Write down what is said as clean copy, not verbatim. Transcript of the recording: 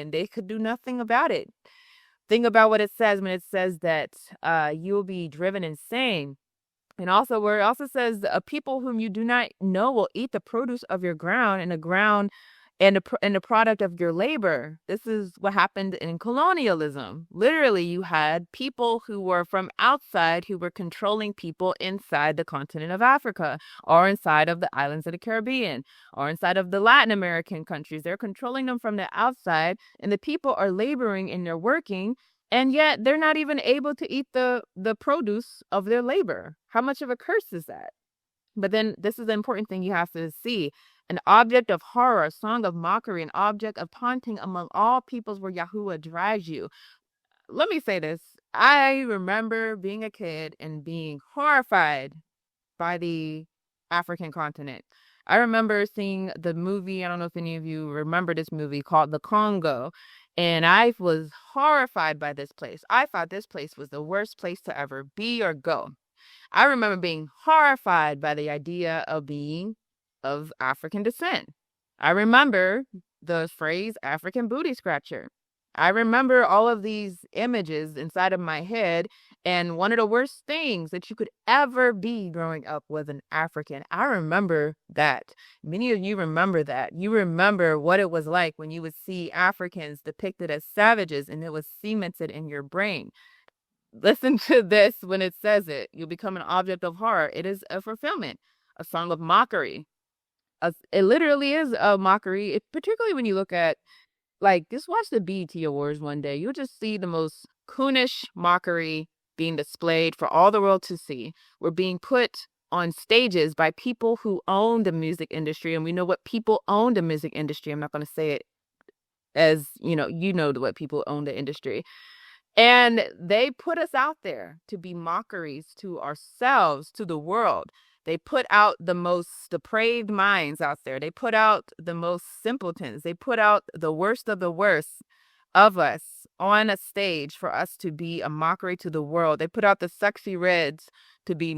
and they could do nothing about it. Think about what it says when it says that you'll be driven insane. And also, where it also says, a people whom you do not know will eat the produce of your ground, and the ground and the product of your labor. This is what happened in colonialism. Literally, you had people who were from outside who were controlling people inside the continent of Africa, or inside of the islands of the Caribbean, or inside of the Latin American countries. They're controlling them from the outside, and the people are laboring and they're working, and yet they're not even able to eat the produce of their labor. How much of a curse is that? But then this is the important thing you have to see. An object of horror, a song of mockery, an object of taunting among all peoples where Yahuwah drives you. Let me say this. I remember being a kid and being horrified by the African continent. I remember seeing the movie, I don't know if any of you remember this movie, called The Congo, and I was horrified by this place. I thought this place was the worst place to ever be or go. I remember being horrified by the idea of being of African descent. I remember the phrase African booty scratcher. I remember all of these images inside of my head, and one of the worst things that you could ever be growing up was an African. I remember that. Many of you remember that. You remember what it was like when you would see Africans depicted as savages, and it was cemented in your brain. Listen to this when it says it. You'll become an object of horror. It is a fulfillment, a song of mockery. It literally is a mockery, particularly when you look at, like, just watch the BET Awards one day. You'll just see the most coonish mockery being displayed for all the world to see. We're being put on stages by people who own the music industry, and we know what people own the music industry. I'm not going to say it as, what people own the industry. And they put us out there to be mockeries to ourselves, to the world. They put out the most depraved minds out there. They put out the most simpletons. They put out the worst of the worst of us on a stage for us to be a mockery to the world. They put out the sexy reds to be